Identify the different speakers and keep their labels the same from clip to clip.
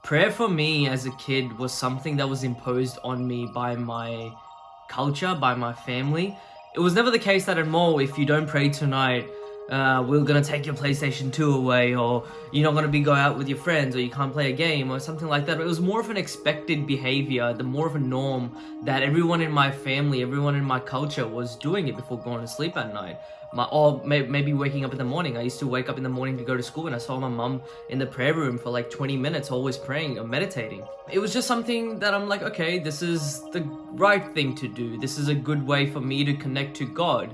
Speaker 1: Prayer for me as a kid was something that was imposed on me by my culture, by my family. It was never the case that at mall, if you don't pray tonight, we're gonna take your PlayStation 2 away, or you're not gonna go out with your friends, or you can't play a game, or something like that. It was more of an expected behavior, more of a norm that everyone in my family, everyone in my culture was doing it before going to sleep at night. Or maybe waking up in the morning. I used to wake up in the morning to go to school, and I saw my mum in the prayer room for like 20 minutes, always praying or meditating. It was just something that I'm like, okay, this is the right thing to do. This is a good way for me to connect to God.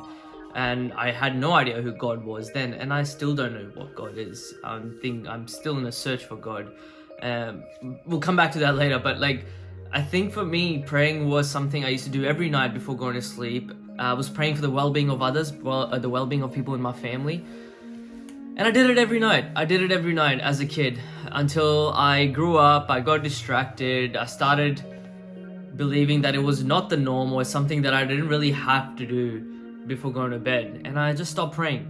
Speaker 1: And I had no idea who God was then, and I still don't know what God is. I'm still in a search for God. We'll come back to that later, but I think for me, praying was something I used to do every night before going to sleep. I was praying for the well-being of others, the well-being of people in my family. And I did it every night. I did it every night as a kid until I grew up. I got distracted. I started believing that it was not the norm, or something that I didn't really have to do before going to bed. And I just stopped praying.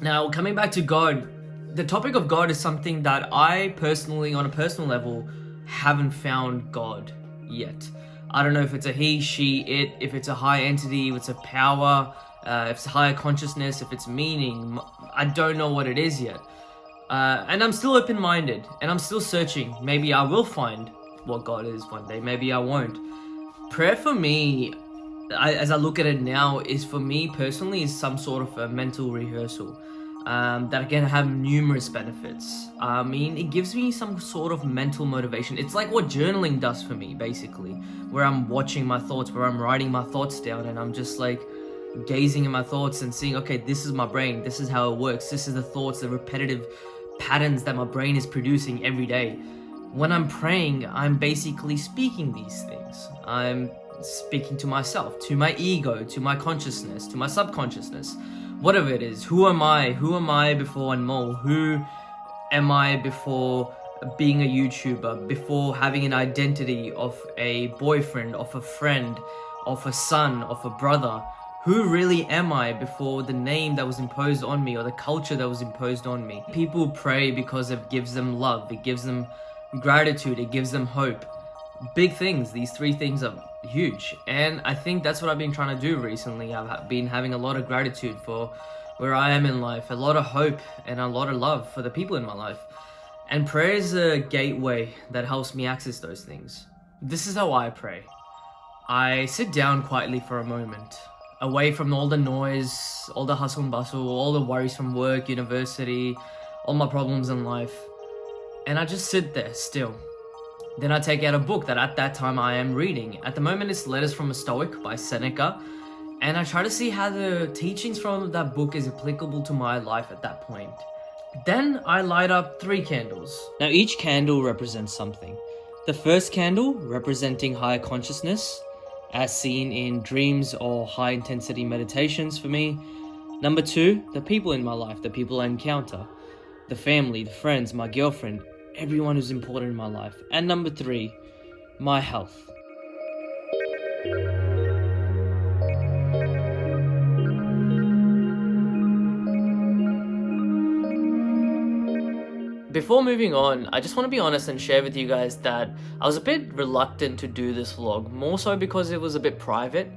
Speaker 1: Now, coming back to God, the topic of God is something that I personally, on a personal level, haven't found God yet. I don't know if it's a he, she, it, if it's a high entity, if it's a power, if it's a higher consciousness, if it's meaning. I don't know what it is yet. And I'm still open-minded, and I'm still searching. Maybe I will find what God is one day. Maybe I won't. Prayer for me, as I look at it now, is for me personally is some sort of a mental rehearsal. That can have numerous benefits. I mean, it gives me some sort of mental motivation. It's like what journaling does for me, basically, where I'm watching my thoughts, where I'm writing my thoughts down, and I'm just like gazing at my thoughts and seeing, okay, this is my brain, this is how it works, this is the thoughts, the repetitive patterns that my brain is producing every day. When I'm praying, I'm basically speaking these things. I'm speaking to myself, to my ego, to my consciousness, to my subconsciousness. Whatever it is, who am I? Who am I before Anmol? Who am I before being a YouTuber? Before having an identity of a boyfriend, of a friend, of a son, of a brother? Who really am I before the name that was imposed on me, or the culture that was imposed on me? People pray because it gives them love, it gives them gratitude, it gives them hope. Big things. These three things are huge, and I think that's what I've been trying to do recently. I've been having a lot of gratitude for where I am in life, a lot of hope, and a lot of love for the people in my life. And prayer is a gateway that helps me access those things. This is how I pray. I sit down quietly for a moment, away from all the noise, all the hustle and bustle, all the worries from work, university, all my problems in life, and I just sit there still. Then I take out a book that at that time I am reading. At the moment it's Letters from a Stoic by Seneca, and I try to see how the teachings from that book is applicable to my life at that point. Then I light up 3 candles. Now each candle represents something. The first candle representing higher consciousness, as seen in dreams or high intensity meditations for me. Number 2, the people in my life, the people I encounter, the family, the friends, my girlfriend, everyone who's important in my life. And number 3, my health. Before moving on, I just want to be honest and share with you guys that I was a bit reluctant to do this vlog, more so because it was a bit private.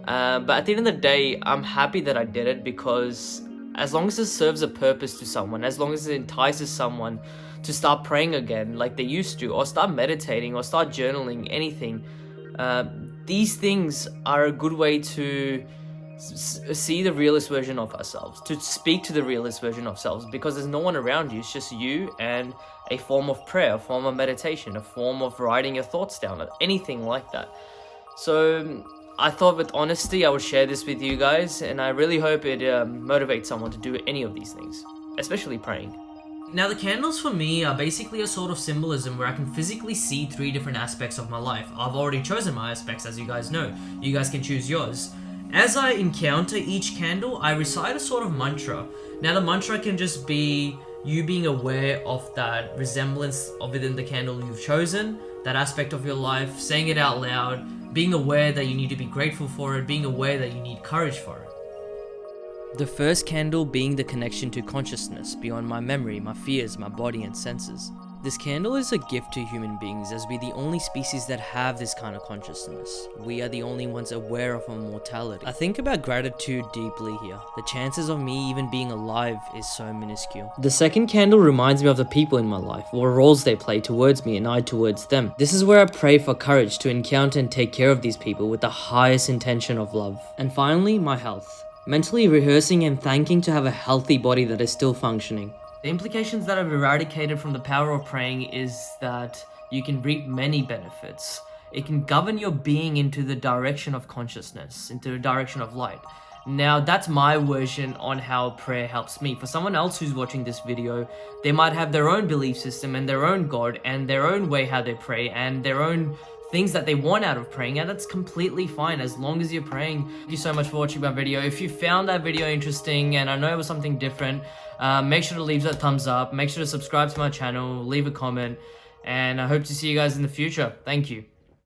Speaker 1: But at the end of the day, I'm happy that I did it, because as long as it serves a purpose to someone, as long as it entices someone to start praying again like they used to, or start meditating, or start journaling, anything, these things are a good way to see the realist version of ourselves, to speak to the realist version of ourselves, because there's no one around you. It's just you and a form of prayer, a form of meditation, a form of writing your thoughts down, anything like that. So I thought with honesty I would share this with you guys, and I really hope it motivates someone to do any of these things, especially praying. Now the candles for me are basically a sort of symbolism where I can physically see 3 different aspects of my life. I've already chosen my aspects, as you guys know. You guys can choose yours. As I encounter each candle, I recite a sort of mantra. Now the mantra can just be you being aware of that resemblance of within the candle you've chosen, that aspect of your life, saying it out loud, being aware that you need to be grateful for it, being aware that you need courage for it. The first candle being the connection to consciousness beyond my memory, my fears, my body and senses.
Speaker 2: This candle is a gift to human beings, as we're the only species that have this kind of consciousness. We are the only ones aware of our mortality. I think about gratitude deeply here. The chances of me even being alive is so minuscule. The second candle reminds me of the people in my life, what roles they play towards me and I towards them. This is where I pray for courage to encounter and take care of these people with the highest intention of love. And finally, my health. Mentally rehearsing and thanking to have a healthy body that is still functioning.
Speaker 1: The implications that I've eradicated from the power of praying is that you can reap many benefits. It can govern your being into the direction of consciousness, into the direction of light. Now, that's my version on how prayer helps me. For someone else who's watching this video, they might have their own belief system and their own God and their own way how they pray and their own things that they want out of praying, and that's completely fine as long as you're praying. Thank you so much for watching my video. If you found that video interesting, and I know it was something different, make sure to leave that thumbs up, make sure to subscribe to my channel, leave a comment, and I hope to see you guys in the future. Thank you.